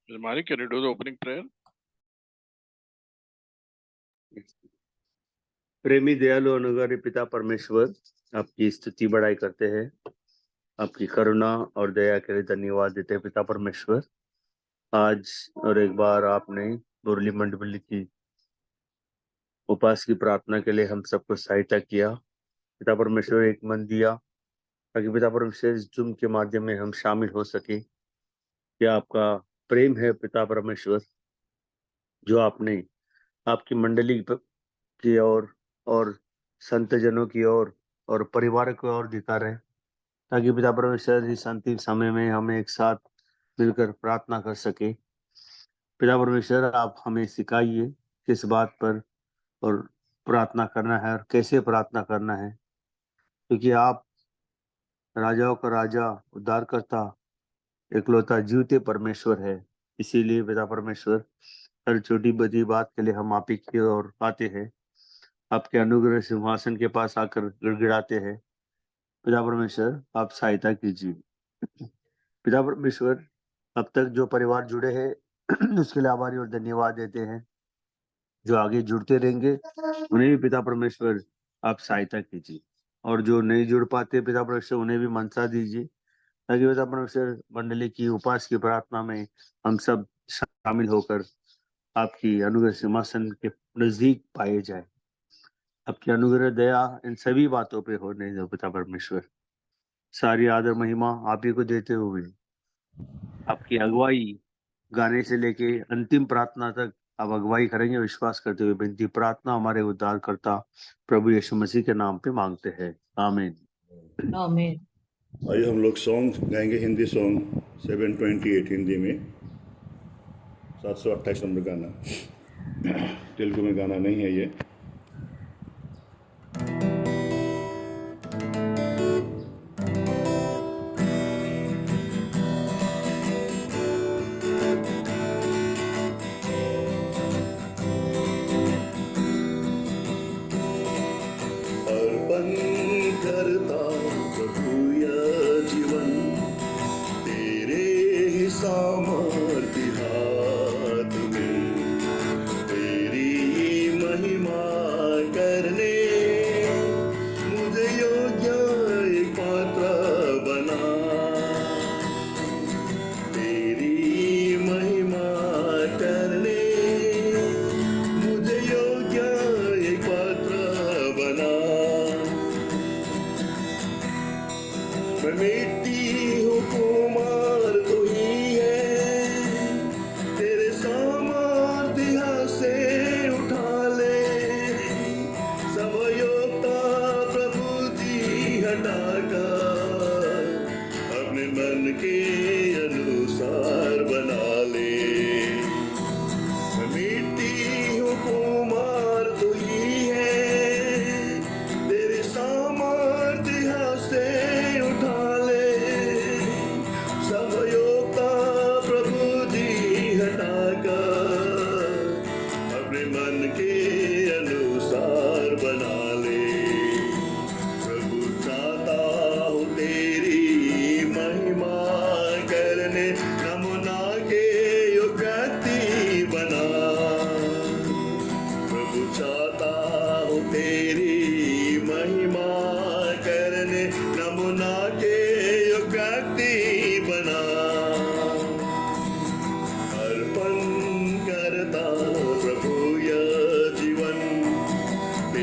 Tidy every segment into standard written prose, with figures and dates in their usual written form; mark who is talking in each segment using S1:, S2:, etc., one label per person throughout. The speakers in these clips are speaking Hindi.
S1: Mari, can you do the opening prayer?
S2: प्रेमी दयालु अनुग्रही पिता परमेश्वर, आपकी स्तुति बढ़ाई करते हैं। आपकी करुणा और दया के लिए धन्यवाद देते हैं पिता परमेश्वर। आज और एक बार आपने मुरली मंडली की उपास की प्रार्थना के लिए हम सबको सहायता किया। पिता परमेश्वर एक मन दिया ताकि पिता परमेश्वर इस जूम के माध्यम में हम शामिल हो सके। क्या आपका प्रेम है पिता परमेश्वर, जो आपने आपकी मंडली की ओर और संत जनों की ओर और परिवार की ओर दिखा रहे, ताकि पिता परमेश्वर इस अंतिम समय में हम एक साथ मिलकर प्रार्थना कर सके। पिता परमेश्वर, आप हमें सिखाइए किस बात पर और प्रार्थना करना है और कैसे प्रार्थना करना है, क्योंकि आप राजाओं का राजा, उद्धारकर्ता, इकलौता जीवते परमेश्वर है। इसीलिए पिता परमेश्वर, हर छोटी बड़ी बात के लिए हम आप ही की ओर आते हैं, आपके अनुग्रह सिंहासन के पास आकर गिड़गिड़ाते हैं। पिता परमेश्वर, आप सहायता कीजिए। पिता परमेश्वर, अब तक जो परिवार जुड़े हैं उसके लिए आभारी और धन्यवाद देते हैं। जो आगे जुड़ते रहेंगे उन्हें भी पिता परमेश्वर आप सहायता कीजिए, और जो नहीं जुड़ पाते पिता परमेश्वर उन्हें भी मनसा दीजिए, ताकि पिता परमेश्वर मंडली की उपास की प्रार्थना में हम सब शामिल होकर आपकी अनुग्रह सिंहासन के नजदीक पाए जाए। आपकी अनुग्रह दया इन सभी बातों पे होने दो पिता परमेश्वर। सारी आदर महिमा आप ही को देते हुए आपकी अगुवाई गाने से लेके अंतिम प्रार्थना तक आप अगुवाई करेंगे, विश्वास करते हुए विनती प्रार्थना हमारे उद्धारकर्ता प्रभु यीशु मसीह के नाम पे मांगते हैं, आमीन।
S3: आमीन।
S4: आइए हम लोग सॉन्ग गाएंगे, हिंदी सॉन्ग 728 हिंदी में, 728 नंबर गाना। तेलुगु में गाना नहीं है ये।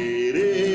S5: तेरे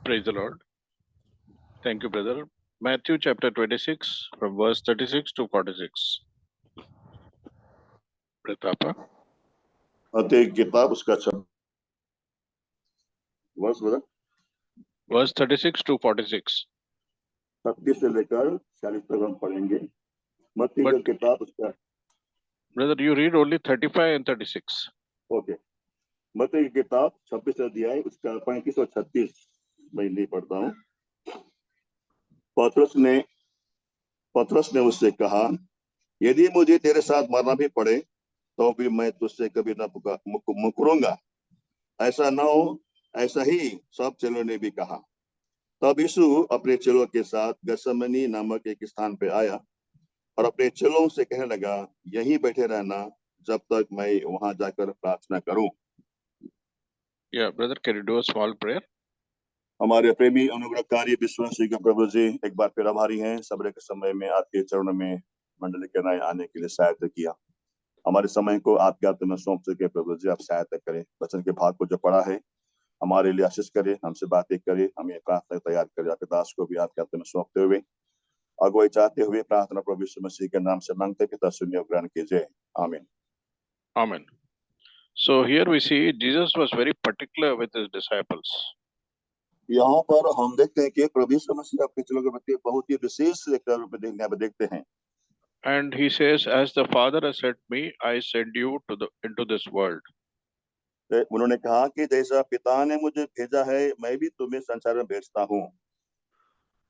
S1: Praise the Lord. Thank you, brother. Matthew chapter 26 from verse 36 to 46. Pratapa.
S4: मत्ती की किताब उसका वर्ष बता
S1: Verse 36 to 46.
S4: 36 से लेकर 40 तक हम पढ़ेंगे। मत्ती की
S1: But
S4: किताब उसका
S1: brother, you read only 35 and 36.
S4: Okay. मत्ती की किताब 26 अध्याय उसका 35 और 36 मैं नहीं पढ़ता हूँ। पतरस ने उससे कहा, यदि मुझे तेरे साथ मरना भी पड़े तो भी मैं तुझसे कभी न मुकरूंगा। ऐसा न हो, ऐसा ही सब चेलों ने भी कहा। तब यीशु अपने चेलों के साथ गतसमनी नामक एक स्थान पे आया और अपने चेलों से कहने लगा, यहीं बैठे रहना जब तक मैं वहां जाकर प्रार्थना करूं।
S1: Yeah, brother, can you do a small prayer?
S4: हमारे प्रेमी अनुग्रहकारी विश्वासी के प्रभु जी एक बार फिर आभारी हैं सबरे के समय में आपके चरणों में मंडली के नए आने के लिए सहायता किया। हमारे समय को आपके हाथ में सौंप सके प्रभु जी, आप सहायता करें। वचन के भाग को जो पढ़ा है हमारे लिए आशीष करे, हमसे बातें करे, हमें प्रार्थना तैयार करे। आपके दास को भी आपके हाथ में सौंपते हुए अगुवाई चाहते हुए प्रार्थना प्रभु यीशु मसीह के नाम से मांगते, पिता सुनिए और ग्रहण कीजिए, आमीन।
S1: Amen. So here we see Jesus was very particular with his disciples.
S4: यहाँ पर हम देखते हैं कि प्रभु यीशु मसीह अपने चेलों के प्रति बहुत ही विशेष देखते हैं।
S1: And he says, as the Father has sent me, I send you into this world.
S4: उन्होंने कहा कि जैसा पिता ने मुझे भेजा है मैं भी तुम्हें संसार में भेजता हूँ।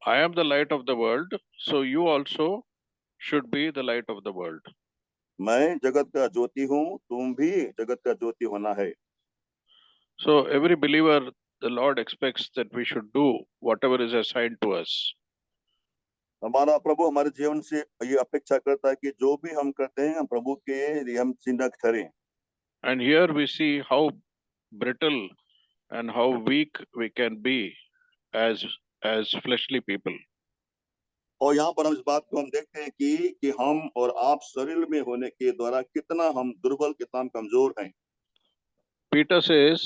S1: I am the light of the world, so you also should be the light of the world.
S4: मैं जगत का ज्योति हूँ, तुम भी जगत का ज्योति होना है।
S1: So every believer, the Lord expects that we should do whatever is assigned to us.
S4: हमारा प्रभु हमारे जीवन से ये अपेक्षा करता है कि जो भी हम करते हैं हम प्रभु के लिए हम चिन्ह ठहरें।
S1: And here we see how brittle and how weak we can be as fleshly people.
S4: और यहाँ पर हम इस बात को हम देखते हैं कि हम और आप शरीर में होने के द्वारा कितना हम दुर्बल, कितना हम कमजोर हैं।
S1: Peter says,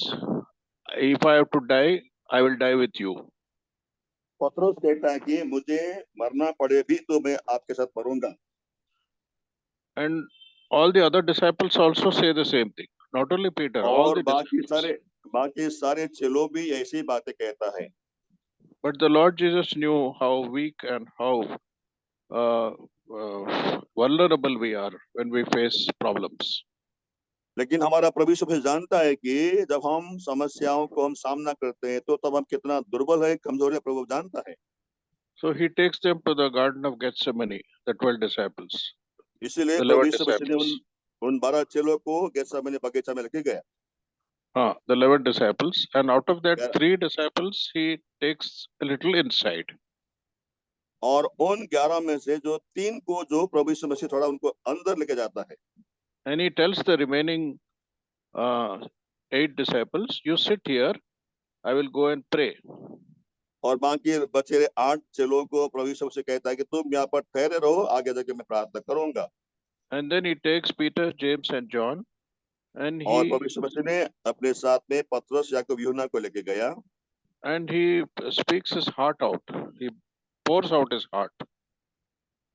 S1: if I have to die, I will die with you.
S4: पतरस कहता है कि मुझे मरना पड़े भी तो मैं आपके साथ मरूंगा।
S1: And all the other disciples also say the same thing. Not only Peter, all
S4: और
S1: the disciples.
S4: बाकी सारे चेलों भी ऐसी बातें कहता है।
S1: But the Lord Jesus knew how weak and how vulnerable we are when we face problems.
S4: लेकिन हमारा प्रभु यीशु मसीह जानता है कि जब हम समस्याओं को हम सामना करते हैं तो तब हम कितना दुर्बल है, कमजोर है, प्रभु जानता है।
S1: So he takes them to the Garden of Gethsemane, the 12 disciples.
S4: इसीलिए
S1: The
S4: प्रभु
S1: 11
S4: यीशु मसीह ने
S1: disciples.
S4: उन 12 चेलों को गेतसेमनी बगीचा में लेके गया।
S1: The 11 disciples, and out of that
S4: Yeah.
S1: 3 disciples, he takes a little inside.
S4: और उन 11 में से जो 3 को जो प्रभु यीशु मसीह थोड़ा उनको अंदर लेके जाता है।
S1: And he tells the remaining 8 disciples, you sit here, I will go and pray.
S4: और बाकी बचे 8 चेलों को प्रभु यीशु मसीह कहता है कि तुम यहाँ पर ठहरे रहो, आगे जाके मैं प्रार्थना करूंगा।
S1: And then he takes Peter, James and John, and
S4: और प्रभु यीशु मसीह ने अपने साथ में पतरस, याकूब, यूहन्ना को लेके गया।
S1: and he speaks his heart out. He pours out his heart.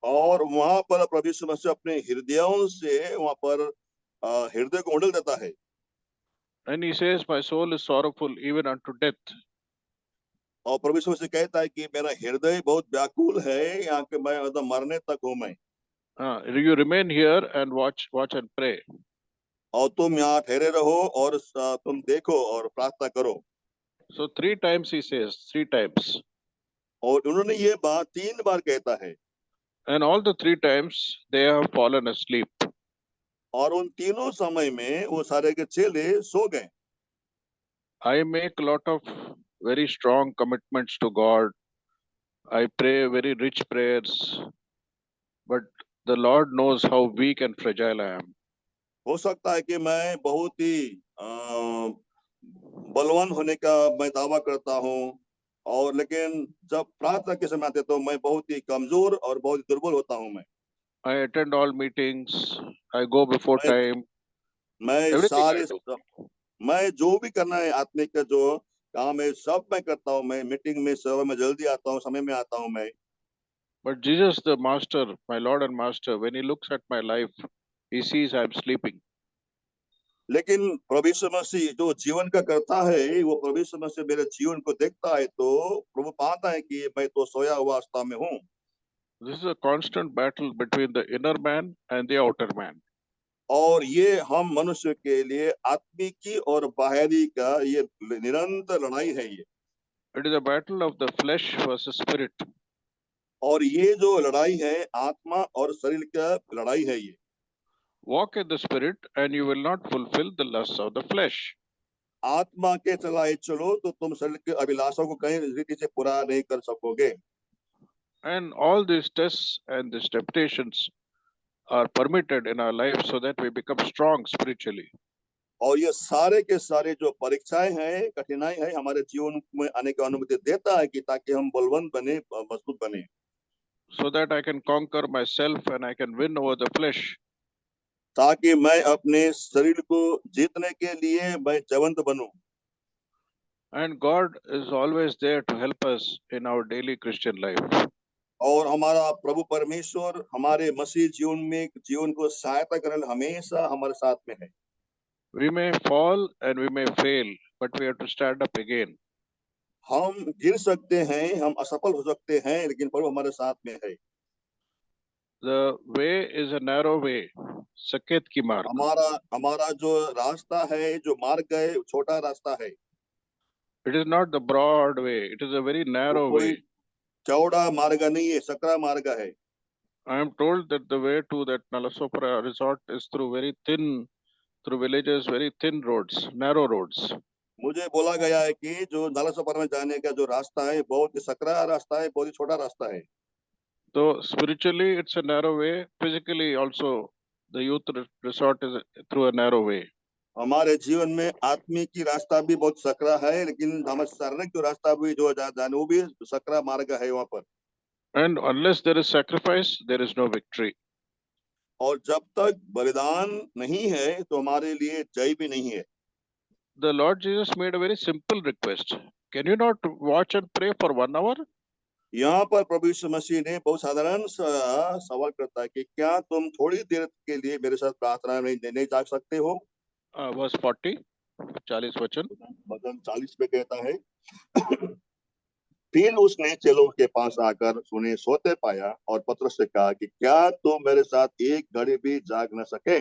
S4: और वहां पर प्रभु यीशु मसीह अपने हृदयों से वहां पर हृदय को उंडेल देता है।
S1: And he says, my soul is sorrowful even unto death.
S4: और प्रभु यीशु मसीह कहता है कि मेरा हृदय बहुत व्याकुल है, यहाँ के मैं मरने तक हूं मैं।
S1: You remain here and watch and pray.
S4: और तुम यहाँ ठहरे रहो और तुम देखो और प्रार्थना करो।
S1: So 3 times he says, 3 times.
S4: और उन्होंने ये बात 3 बार कहता है।
S1: And all the 3 times they have fallen asleep.
S4: और उन तीनों समय में वो सारे के चेले सो गए।
S1: I make a lot of very strong commitments to God. I pray very rich prayers, but the Lord knows how weak and fragile I am.
S4: हो सकता है कि मैं बहुत ही बलवान होने का मैं दावा करता हूँ, और लेकिन जब प्रार्थना के समय आते तो मैं बहुत ही कमजोर और बहुत ही दुर्बल होता हूँ।
S1: I attend all meetings. I go before time.
S4: मैं
S1: Everything I
S4: सारे
S1: do.
S4: मैं जो भी करना है आत्मिक का जो काम है सब मैं करता हूँ, मैं मीटिंग में सेवा में जल्दी आता हूँ, समय में आता हूँ मैं।
S1: But Jesus, the Master, my Lord and Master, when he looks at my life, he sees I'm sleeping.
S4: लेकिन प्रभु यीशु मसीह जो जीवन का करता है, वो प्रभु यीशु मसीह मेरे जीवन को देखता है तो प्रभु पाता है कि मैं तो सोया हुआ अवस्था में हूँ।
S1: This is a constant battle between the inner man and the outer man.
S4: और ये हम मनुष्य के लिए आत्मिकी और बाहरी का ये निरंतर लड़ाई है ये।
S1: It is a battle of the flesh versus spirit.
S4: और ये जो लड़ाई है आत्मा और शरीर का लड़ाई है ये।
S1: Walk in the spirit and you will not fulfill the lusts of the flesh.
S4: आत्मा के चलाए चलो तो तुम शरीर के अभिलाषों को कहीं रीति से पूरा नहीं कर सकोगे।
S1: And all these tests and these temptations are permitted in our life so that we become strong spiritually.
S4: और ये सारे के सारे जो परीक्षाएं हैं, कठिनाई है, हमारे जीवन में आने की अनुमति देता है कि ताकि हम बलवंत बने, मजबूत बने,
S1: So that I can conquer myself and I can win over the flesh.
S4: ताकि मैं अपने शरीर को जीतने के लिए मैं जवंत बनूं।
S1: And God is always there to help us in our daily Christian life.
S4: और हमारा प्रभु परमेश्वर हमारे मसीह जीवन को सहायता करने हमेशा हमारे साथ में है।
S1: We may fall and we may fail, but we have to stand up again.
S4: हम गिर सकते हैं, हम असफल हो सकते हैं, लेकिन प्रभु हमारे साथ में है।
S1: The way is a narrow way, सकेत की मार्ग.
S4: हमारा जो रास्ता है, जो मार्ग है, छोटा रास्ता है।
S1: It is not the broad way, it is a very narrow
S4: कोई
S1: way.
S4: चौड़ा मार्ग नहीं है, सकरा मार्ग है।
S1: I am told that the way to that Nalasopara resort is through through villages, very thin roads, narrow roads.
S4: मुझे बोला गया है कि जो नालासोपारा में जाने का जो रास्ता है बहुत ही सकरा रास्ता है, बहुत ही छोटा रास्ता है।
S1: So spiritually it's a narrow way, physically also the youth resort is through a narrow way.
S4: हमारे जीवन में आत्मिक की रास्ता भी बहुत सकरा है, लेकिन हमारे शारीरिक जो रास्ता भी जो जाने वो भी सकरा मार्ग है वहाँ पर।
S1: And unless there is sacrifice, there is no victory.
S4: और जब तक बलिदान नहीं है तो हमारे लिए जय भी नहीं है।
S1: The Lord Jesus made a very simple request. Can you not watch and pray for 1 hour?
S4: यहाँ पर प्रभु यीशु मसीह ने बहुत साधारण सा सवाल करता है कि क्या तुम थोड़ी देर के लिए मेरे साथ प्रार्थना नहीं जाग सकते हो?
S1: Verse 40, 40 वचन.
S4: वचन 40 में कहता है फिर उसने चेलों के पास आकर उन्हें सोते पाया और पतरस से कहा कि क्या तुम मेरे साथ एक घड़ी भी जाग न सके?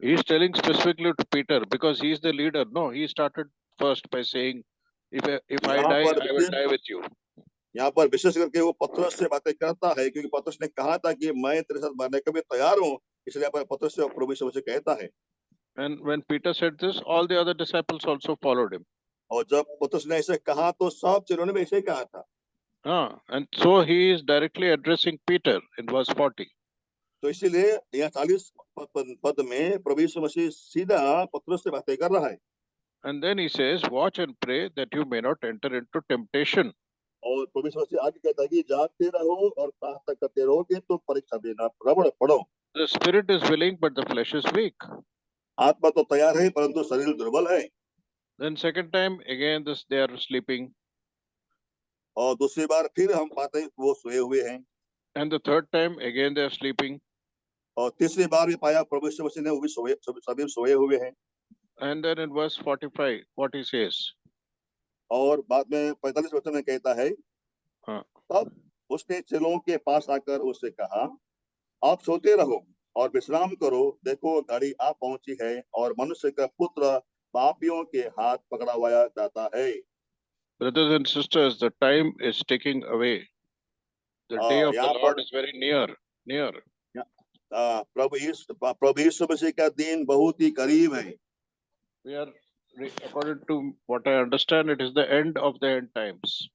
S1: He is telling specifically to Peter because he is the leader. No, he started first by saying, if I
S4: यहाँ
S1: die,
S4: पर
S1: I will die with you.
S4: यहाँ पर विशेष करके वो पतरस से बातें करता है क्योंकि पतरस ने कहा था कि मैं तेरे साथ मरने को भी तैयार हूँ, इसलिए यहाँ पर पतरस से प्रभु यीशु मसीह कहता है।
S1: And when Peter said this, all the other disciples also followed him.
S4: और जब पतरस ने ऐसे कहा तो सब चेलों ने भी ऐसे ही कहा था।
S1: And so he is directly addressing Peter in verse 40.
S4: तो इसीलिए यहाँ 40 पद में प्रभु यीशु मसीह सीधा पतरस से बातें कर रहा है।
S1: And then he says, watch and pray that you may not enter into temptation.
S4: और प्रभु यीशु मसीह आगे कहता है कि जागते रहो और प्रार्थना करते रहोगे तो परीक्षा देना पड़ो।
S1: The spirit is willing, but the flesh is weak.
S4: आत्मा तो तैयार है परंतु शरीर दुर्बल है।
S1: Then second time again they are sleeping.
S4: और दूसरी बार फिर हम पाते हैं वो सोए हुए हैं।
S1: And the third time again they are sleeping.
S4: और तीसरी बार भी पाया प्रभु यीशु मसीह ने वो भी सभी सोए हुए हैं।
S1: And then in verse 45, what he says?
S4: और बाद में 45 वचन में कहता है तब उसने चेलों के पास आकर उससे कहा आप सोते रहो और विश्राम करो, देखो घड़ी आ पहुंची है और मनुष्य का पुत्र पापियों के हाथ पकड़वाया जाता है।
S1: Brothers and sisters, the time is ticking away. The day of the Lord is very near.
S4: प्रभु यीशु मसीह का दिन बहुत ही करीब है।
S1: We are, according to what I understand, it is the end of the end times.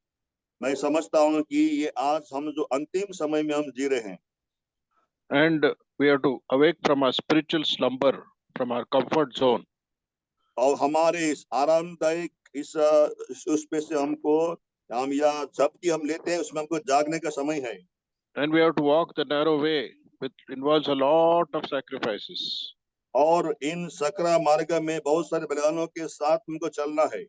S4: मैं समझता हूँ कि ये आज हम जो अंतिम समय में हम जी रहे हैं।
S1: And we have to awake from our spiritual slumber, from our comfort zone.
S4: और हमारे इस आरामदायक उस पे से हम या जबकि हम लेते हैं उसमें हमको जागने का समय है।
S1: And we have to walk the narrow way, which involves a lot of sacrifices.
S4: और इन सकरा मार्ग में बहुत सारे बलिदानों के साथ हमको चलना है।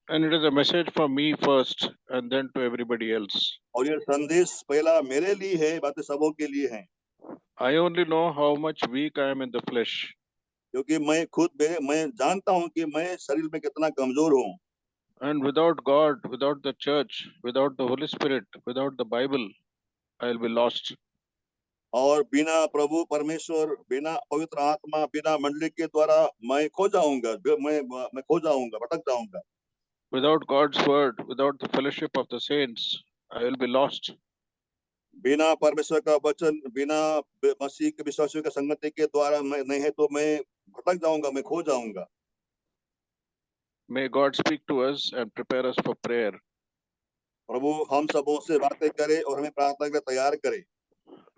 S1: And it is a message for me first and then to everybody else.
S4: और ये संदेश पहला मेरे लिए है, बातें सबों के लिए हैं,
S1: I only know how much weak I am in the flesh.
S4: क्योंकि मैं जानता हूं कि मैं शरीर में कितना कमजोर हूं।
S1: And without God, without the church, without the Holy Spirit, without the Bible, I'll be lost.
S4: और बिना प्रभु परमेश्वर, बिना पवित्र आत्मा, बिना मंडली के द्वारा मैं खो जाऊंगा, मैं खो जाऊंगा, भटक जाऊंगा।
S1: Without God's word, without the fellowship of the saints, I will be lost.
S4: बिना परमेश्वर का वचन, बिना मसीह के विश्वासियों की संगति के द्वारा मैं नहीं है तो मैं भटक जाऊंगा, मैं खो जाऊंगा।
S1: May God speak to us and prepare us for prayer.
S4: प्रभु हम सबों से बातें करे और हमें प्रार्थना के लिए तैयार करे।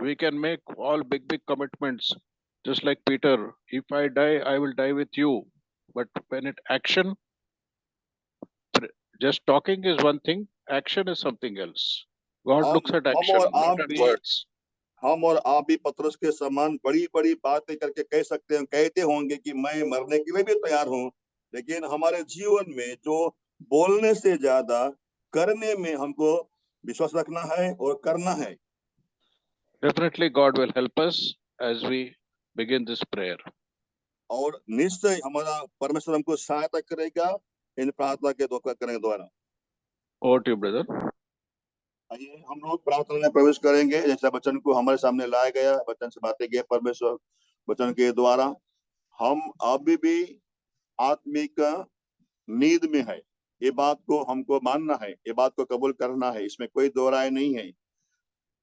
S1: We can make all big commitments, just like Peter. If I die, I will die with you. But when it action, just talking is one thing, action is something else. God looks at
S4: हम
S1: action,
S4: और आप
S1: not at
S4: भी
S1: words.
S4: हम और आप भी पतरस के समान बड़ी बड़ी बातें करके कह सकते हैं, कहते होंगे कि मैं मरने के लिए भी तैयार हूं, लेकिन हमारे जीवन में जो बोलने से ज्यादा करने में हमको विश्वास रखना है और करना है।
S1: Definitely, God will help us as we begin this prayer.
S4: और निश्चय हमारा परमेश्वर हमको सहायता करेगा इन प्रार्थना के करने के द्वारा।
S1: Over to you, brother.
S4: आइए हम लोग प्रार्थना में प्रवेश करेंगे। जैसा वचन को हमारे सामने लाया गया, वचन से बातें की परमेश्वर वचन के द्वारा, हम अभी भी आत्मिक नींद में है। ये बात को हमको मानना है, ये बात को कबूल करना है, इसमें कोई दो राय नहीं है।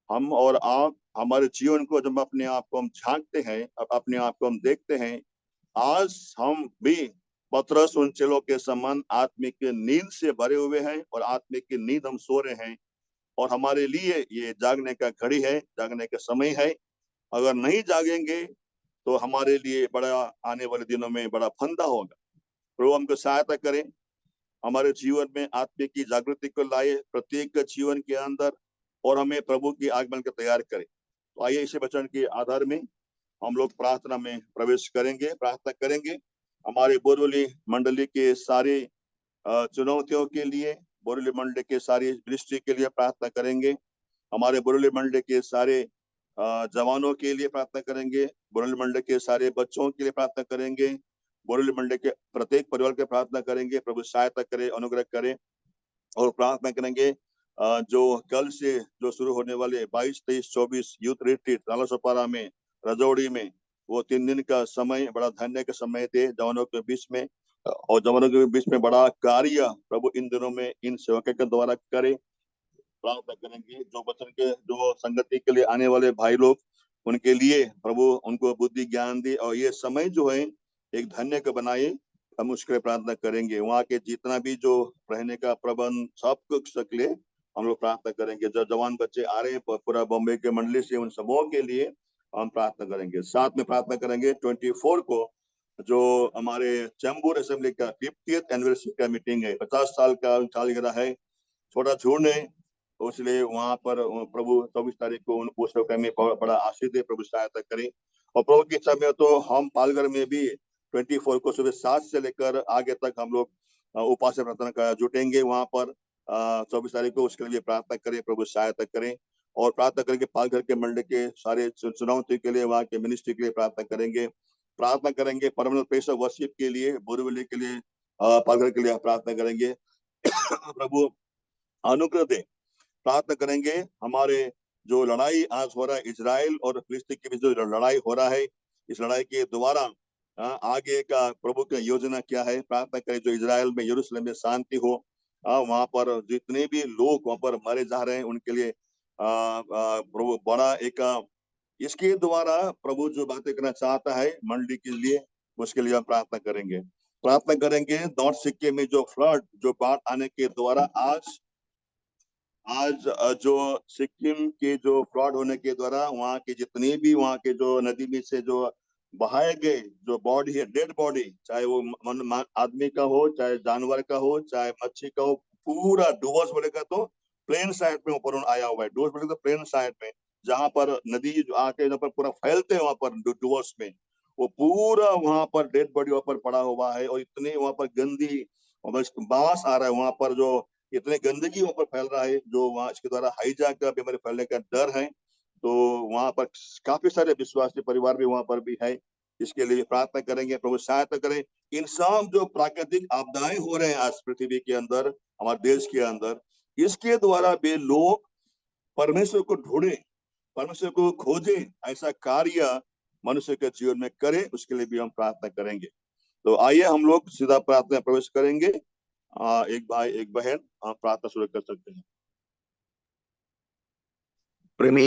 S4: हम और आप हमारे जीवन को जब अपने आप को हम झांकते हैं, अपने आप को हम देखते हैं, आज हम भी पतरस उन चेलों के समान आत्मिक नींद से भरे हुए हैं और आत्मिक नींद हम सो रहे हैं। और हमारे लिए ये जागने का घड़ी है, जागने का समय है। अगर नहीं जागेंगे तो हमारे लिए बड़ा आने वाले दिनों में बड़ा फंदा होगा। प्रभु हमको सहायता करें, हमारे जीवन में आत्मिक की जागृति को लाए प्रत्येक जीवन के अंदर, और हमें प्रभु की आगमन को तैयार करें। तो आइए इसी वचन के आधार में हम लोग प्रार्थना में प्रवेश करेंगे, प्रार्थना करेंगे। हमारे बोरोली मंडली के सारे चुनौतियों के लिए, बोरोली मंडली के सारी दृष्टि के लिए प्रार्थना करेंगे। हमारे बोरोली मंडली के सारे जवानों के लिए प्रार्थना करेंगे, बोरोली मंडली के सारे बच्चों के लिए प्रार्थना करेंगे, बोरोली मंडली के प्रत्येक परिवार के प्रार्थना करेंगे। प्रभु सहायता करे, अनुग्रह करे, और प्रार्थना करेंगे जो कल से जो शुरू होने वाले 22, 23, 24 यूथ रिट्रीट नालासोपारा में, रजौड़ी में, वो 3 दिन का समय बड़ा धन्य का समय थे जवानों के बीच में, और जवानों के बीच में बड़ा कार्य प्रभु इन दिनों में इन सेवकों के द्वारा करे। प्रार्थना करेंगे जो वचन के जो संगति के लिए आने वाले भाई लोग, उनके लिए प्रभु उनको बुद्धि ज्ञान दे, और ये समय जो है एक धन्य का बनाए। हम उसके लिए प्रार्थना करेंगे। वहाँ के जितना भी जो रहने का प्रबंध सब कुछ के लिए हम लोग प्रार्थना करेंगे। जो जवान बच्चे आ रहे हैं पूरा बॉम्बे के मंडली से, उन सबों के लिए हम प्रार्थना करेंगे। साथ में प्रार्थना करेंगे 24 को जो हमारे चैम्बूर असेंबली का 50th एनिवर्सरी का मीटिंग है, 50 साल का सालगिरह है, छोटा झूठ है, तो इसलिए वहां पर प्रभु 24 तारीख को उस में बड़ा आशीष दे, प्रभु सहायता करें। और प्रभु की इच्छा में तो हम पालघर में भी 24 को सुबह 7 से लेकर आगे तक हम लोग उपास प्रार्थना का जुटेंगे। वहां पर 24 तारीख को उसके लिए प्रार्थना करें, प्रभु सहायता करें। और प्रार्थना करेंगे पालघर के मंडल के सारे चुनौती के लिए, वहाँ के मिनिस्ट्री के लिए प्रार्थना करेंगे। प्रार्थना करेंगे परमानेंट प्लेस ऑफ वर्शिप के लिए, बोरीवली के लिए, पालघर के लिए प्रार्थना करेंगे। प्रभु अनुग्रह दे। प्रार्थना करेंगे हमारे जो लड़ाई आज हो रहा है इजराइल और फिलिस्तीन के बीच जो लड़ाई हो रहा है, इस लड़ाई के द्वारा आगे का प्रभु की योजना क्या है। प्रार्थना करें जो इजराइल में, यरूशलेम में शांति हो, वहां पर जितने भी लोग वहां पर मारे जा रहे हैं उनके लिए प्रभु बड़ा एक इसके द्वारा प्रभु जो बातें करना चाहता है मंडली के लिए, उसके लिए हम प्रार्थना करेंगे। प्रार्थना करेंगे नॉर्थ सिक्किम में जो फ्लड, जो बाढ़ आने के द्वारा आज जो सिक्किम के जो फ्लड होने के द्वारा वहाँ के जितने भी वहाँ के जो नदी में से जो बहाए गए जो बॉडी है, डेड बॉडी, चाहे वो आदमी का हो, चाहे जानवर का हो, चाहे मच्छी का हो, पूरा डुवर्स बोलेगा तो प्लेन साइड में ऊपर आया हुआ है। डुवर्स बोलेगा तो प्लेन साइड में, जहाँ पर नदी जो आके जहाँ पर पूरा फैलते हैं वहां पर डुवर्स में, वो पूरा वहां पर डेड बॉडी वहां पर पड़ा हुआ है। और इतने वहां पर गंदी बांस आ रहा है वहां पर, जो इतने गंदगी वहां पर फैल रहा है, जो वहां इसके द्वारा हाईजैक का बीमारी फैलने का डर है। तो वहां पर काफी सारे विश्वासी परिवार भी वहां पर भी है। इसके लिए प्रार्थना करेंगे, प्रभु सहायता करें। इन सब जो प्राकृतिक आपदाएं हो रहे हैं आज पृथ्वी के अंदर, हमारे देश के अंदर, इसके द्वारा भी लोग परमेश्वर को ढूंढे, परमेश्वर को खोजे, ऐसा कार्य मनुष्य के जीवन में करे, उसके लिए भी हम प्रार्थना करेंगे। तो आइए हम लोग सीधा प्रार्थना प्रवेश करेंगे। एक भाई एक बहन, आप प्रार्थना शुरू कर सकते हैं।
S3: प्रेमी